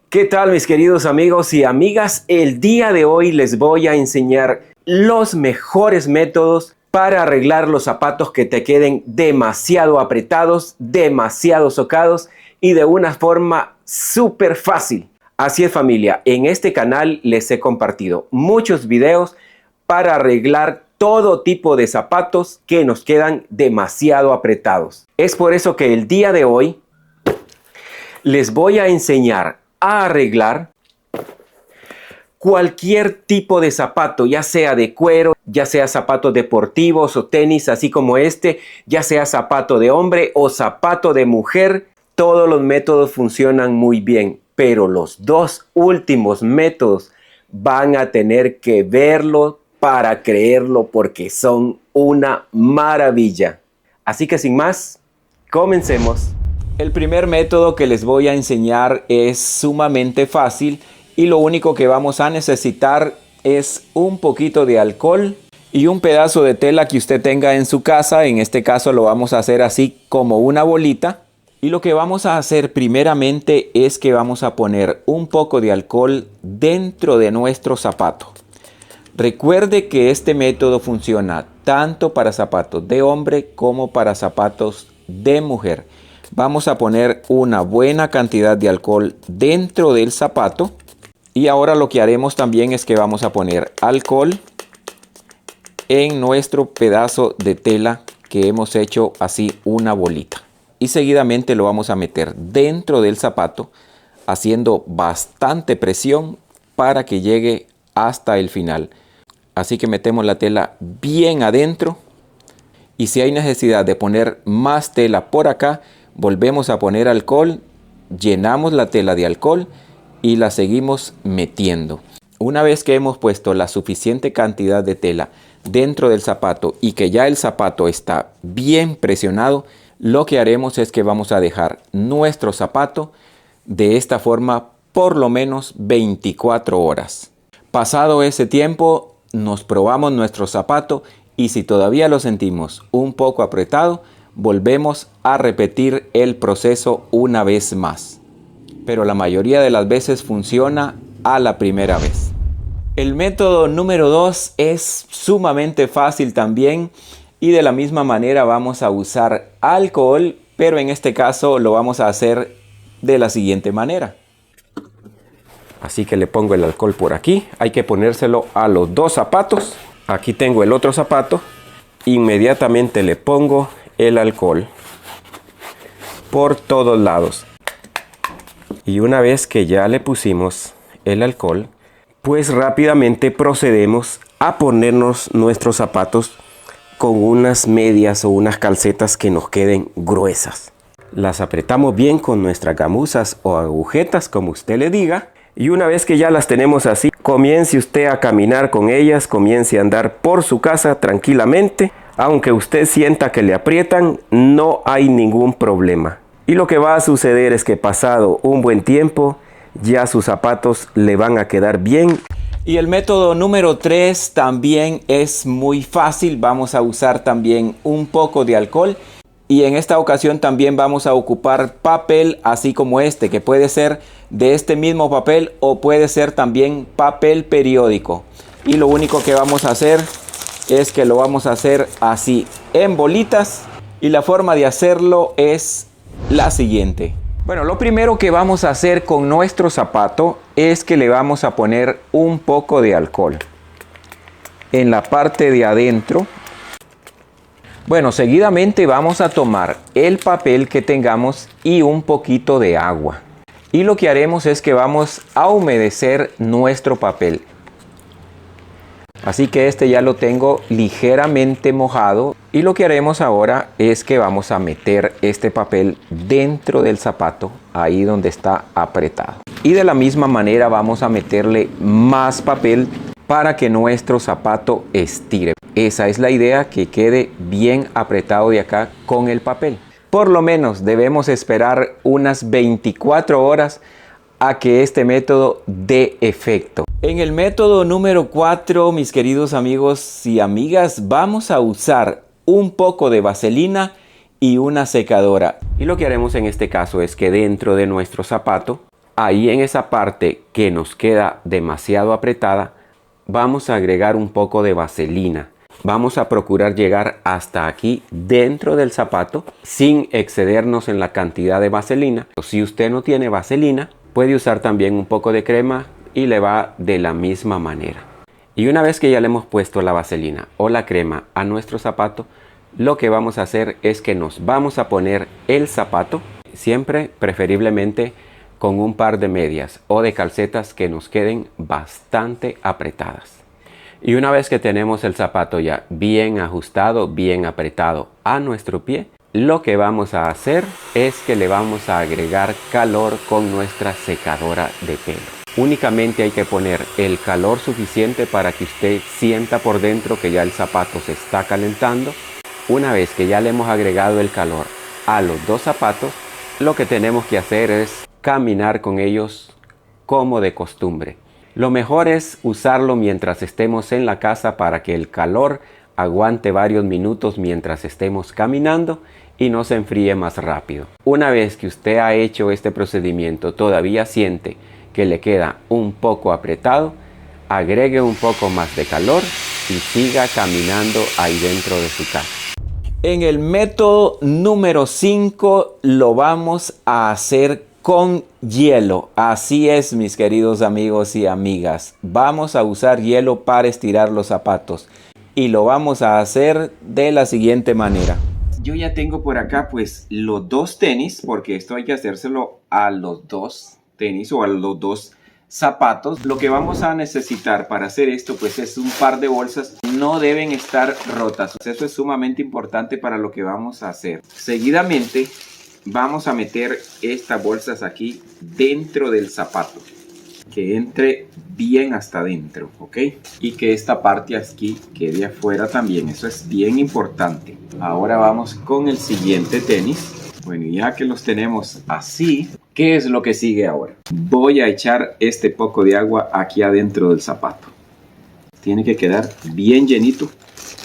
¿Qué tal, mis queridos amigos y amigas? El día de hoy les voy a enseñar los mejores métodos para arreglar los zapatos que te queden demasiado apretados, demasiado socados y de una forma súper fácil. Así es, familia, en este canal les he compartido muchos videos para arreglar todo tipo de zapatos que nos quedan demasiado apretados. Es por eso que el día de hoy les voy a enseñar a arreglar cualquier tipo de zapato, ya sea de cuero, ya sea zapatos deportivos o tenis, así como este, ya sea zapato de hombre o zapato de mujer. Todos los métodos funcionan muy bien, pero los dos últimos métodos van a tener que verlo para creerlo porque son una maravilla. Así que sin más, comencemos. El primer método que les voy a enseñar es sumamente fácil y lo único que vamos a necesitar es un poquito de alcohol y un pedazo de tela que usted tenga en su casa. En este caso lo vamos a hacer así como una bolita. Y lo que vamos a hacer primeramente es que vamos a poner un poco de alcohol dentro de nuestro zapato. Recuerde que este método funciona tanto para zapatos de hombre como para zapatos de mujer. Vamos a poner una buena cantidad de alcohol dentro del zapato. Y ahora lo que haremos también es que vamos a poner alcohol en nuestro pedazo de tela que hemos hecho así una bolita. Y seguidamente lo vamos a meter dentro del zapato haciendo bastante presión para que llegue hasta el final. Así que metemos la tela bien adentro. Y si hay necesidad de poner más tela por acá, volvemos a poner alcohol, llenamos la tela de alcohol y la seguimos metiendo. Una vez que hemos puesto la suficiente cantidad de tela dentro del zapato y que ya el zapato está bien presionado, lo que haremos es que vamos a dejar nuestro zapato de esta forma por lo menos 24 horas. Pasado ese tiempo, nos probamos nuestro zapato y si todavía lo sentimos un poco apretado, volvemos a repetir el proceso una vez más. Pero la mayoría de las veces funciona a la primera vez. El método número 2 es sumamente fácil también y de la misma manera vamos a usar alcohol, pero en este caso lo vamos a hacer de la siguiente manera. Así que le pongo el alcohol por aquí. Hay que ponérselo a los dos zapatos. Aquí tengo el otro zapato. Inmediatamente le pongo el alcohol por todos lados. Y una vez que ya le pusimos el alcohol, pues rápidamente procedemos a ponernos nuestros zapatos con unas medias o unas calcetas que nos queden gruesas. Las apretamos bien con nuestras gamuzas o agujetas, como usted le diga. Y una vez que ya las tenemos así, comience usted a caminar con ellas, comience a andar por su casa tranquilamente. Aunque usted sienta que le aprietan, no hay ningún problema. Y lo que va a suceder es que pasado un buen tiempo, ya sus zapatos le van a quedar bien. Y el método número 3 también es muy fácil. Vamos a usar también un poco de alcohol. Y en esta ocasión también vamos a ocupar papel, así como este, que puede ser de este mismo papel o puede ser también papel periódico. Y lo único que vamos a hacer es que lo vamos a hacer así en bolitas y la forma de hacerlo es la siguiente. Bueno, lo primero que vamos a hacer con nuestro zapato es que le vamos a poner un poco de alcohol en la parte de adentro. Bueno, seguidamente vamos a tomar el papel que tengamos y un poquito de agua. Y lo que haremos es que vamos a humedecer nuestro papel. Así que este ya lo tengo ligeramente mojado y lo que haremos ahora es que vamos a meter este papel dentro del zapato, ahí donde está apretado. Y de la misma manera vamos a meterle más papel para que nuestro zapato estire. Esa es la idea, que quede bien apretado de acá con el papel. Por lo menos debemos esperar unas 24 horas a que este método dé efecto. En el método número 4, mis queridos amigos y amigas, vamos a usar un poco de vaselina y una secadora. Y lo que haremos en este caso es que dentro de nuestro zapato Ahí en esa parte que nos queda demasiado apretada, vamos a agregar un poco de vaselina. Vamos a procurar llegar hasta aquí dentro del zapato sin excedernos en la cantidad de vaselina. Si usted no tiene vaselina, puede usar también un poco de crema y le va de la misma manera. Y una vez que ya le hemos puesto la vaselina o la crema a nuestro zapato, lo que vamos a hacer es que nos vamos a poner el zapato, siempre preferiblemente con un par de medias o de calcetas que nos queden bastante apretadas. Y una vez que tenemos el zapato ya bien ajustado, bien apretado a nuestro pie, lo que vamos a hacer es que le vamos a agregar calor con nuestra secadora de pelo. Únicamente hay que poner el calor suficiente para que usted sienta por dentro que ya el zapato se está calentando. Una vez que ya le hemos agregado el calor a los dos zapatos, lo que tenemos que hacer es caminar con ellos como de costumbre. Lo mejor es usarlo mientras estemos en la casa para que el calor aguante varios minutos mientras estemos caminando y no se enfríe más rápido. Una vez que usted ha hecho este procedimiento, todavía siente que le queda un poco apretado, agregue un poco más de calor y siga caminando ahí dentro de su casa. En el método número 5 lo vamos a hacer con hielo. Así es, mis queridos amigos y amigas. Vamos a usar hielo para estirar los zapatos. Y lo vamos a hacer de la siguiente manera. Yo ya tengo por acá pues los dos tenis, porque esto hay que hacérselo a los dos tenis o a los dos zapatos. Lo que vamos a necesitar para hacer esto pues es un par de bolsas. No deben estar rotas. Eso es sumamente importante para lo que vamos a hacer. Seguidamente vamos a meter estas bolsas aquí dentro del zapato, que entre bien hasta adentro, ¿ok? Y que esta parte aquí quede afuera también, eso es bien importante. Ahora vamos con el siguiente tenis. Bueno, ya que los tenemos así, ¿qué es lo que sigue ahora? Voy a echar este poco de agua aquí adentro del zapato. Tiene que quedar bien llenito,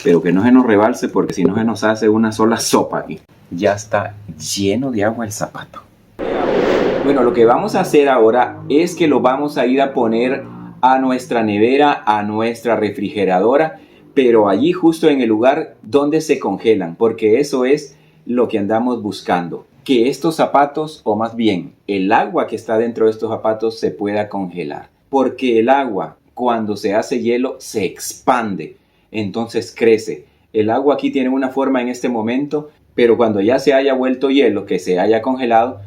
pero que no se nos rebalse porque si no se nos hace una sola sopa aquí. Ya está lleno de agua el zapato. Bueno, lo que vamos a hacer ahora es que lo vamos a ir a poner a nuestra nevera, a nuestra refrigeradora, pero allí justo en el lugar donde se congelan, porque eso es lo que andamos buscando. Que estos zapatos, o más bien el agua que está dentro de estos zapatos se pueda congelar. Porque el agua, cuando se hace hielo, se expande, entonces crece. El agua aquí tiene una forma en este momento, pero cuando ya se haya vuelto hielo, que se haya congelado,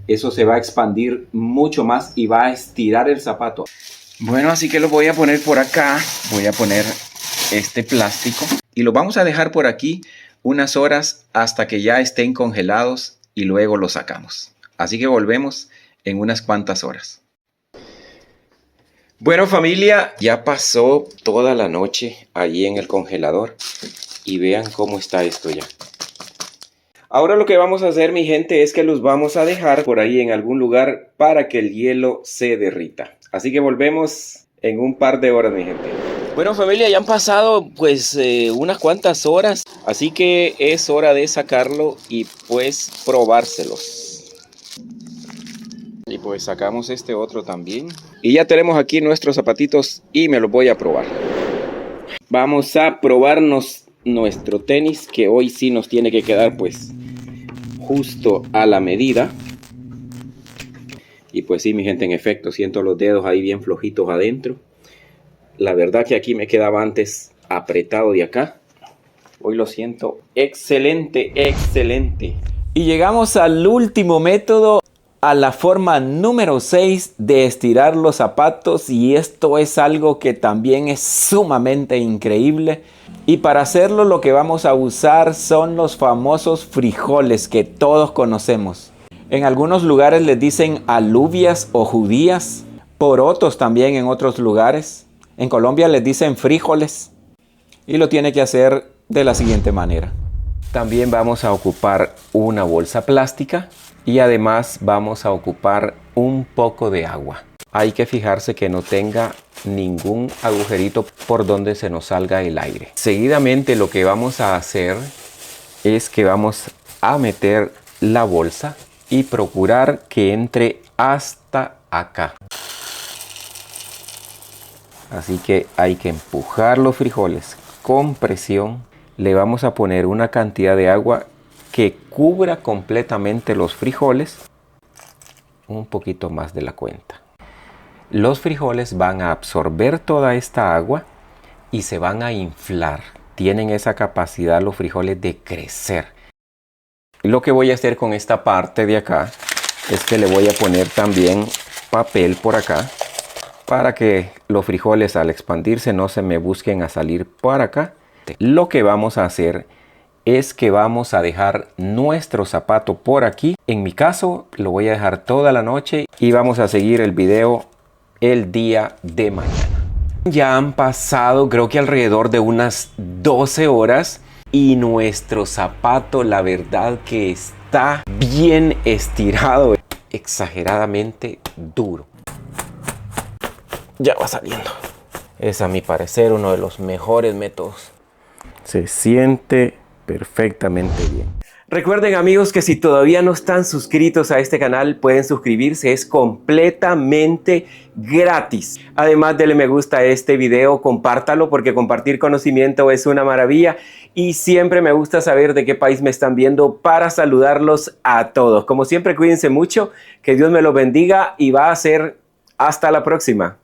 eso se va a expandir mucho más y va a estirar el zapato. Bueno, así que lo voy a poner por acá. Voy a poner este plástico y lo vamos a dejar por aquí unas horas hasta que ya estén congelados y luego lo sacamos. Así que volvemos en unas cuantas horas. Bueno, familia, ya pasó toda la noche allí en el congelador y vean cómo está esto ya. Ahora lo que vamos a hacer, mi gente, es que los vamos a dejar por ahí en algún lugar para que el hielo se derrita. Así que volvemos en un par de horas, mi gente. Bueno, familia, ya han pasado pues unas cuantas horas. Así que es hora de sacarlo y pues probárselos. Y pues sacamos este otro también. Y ya tenemos aquí nuestros zapatitos y me los voy a probar. Vamos a probarnos nuestro tenis, que hoy sí nos tiene que quedar pues justo a la medida. Y pues sí, mi gente, en efecto, siento los dedos ahí bien flojitos adentro. La verdad que aquí me quedaba antes apretado de acá. Hoy lo siento excelente, excelente. Y llegamos al último método, a la forma número 6 de estirar los zapatos. Y esto es algo que también es sumamente increíble. Y para hacerlo lo que vamos a usar son los famosos frijoles que todos conocemos. En algunos lugares les dicen alubias o judías, porotos también en otros lugares. En Colombia les dicen frijoles y lo tiene que hacer de la siguiente manera. También vamos a ocupar una bolsa plástica y además vamos a ocupar un poco de agua. Hay que fijarse que no tenga ningún agujerito por donde se nos salga el aire. Seguidamente lo que vamos a hacer es que vamos a meter la bolsa y procurar que entre hasta acá. Así que hay que empujar los frijoles con presión. Le vamos a poner una cantidad de agua que cubra completamente los frijoles. Un poquito más de la cuenta. Los frijoles van a absorber toda esta agua y se van a inflar. Tienen esa capacidad los frijoles de crecer. Lo que voy a hacer con esta parte de acá es que le voy a poner también papel por acá para que los frijoles al expandirse no se me busquen a salir por acá. Lo que vamos a hacer es que vamos a dejar nuestro zapato por aquí. En mi caso lo voy a dejar toda la noche y vamos a seguir el video el día de mañana. Ya han pasado creo que alrededor de unas 12 horas y nuestro zapato la verdad que está bien estirado, exageradamente duro. Ya va saliendo. Es a mi parecer uno de los mejores métodos. Se siente perfectamente bien. Recuerden amigos que si todavía no están suscritos a este canal pueden suscribirse, es completamente gratis. Además denle me gusta a este video, compártalo porque compartir conocimiento es una maravilla y siempre me gusta saber de qué país me están viendo para saludarlos a todos. Como siempre cuídense mucho, que Dios me los bendiga y va a ser hasta la próxima.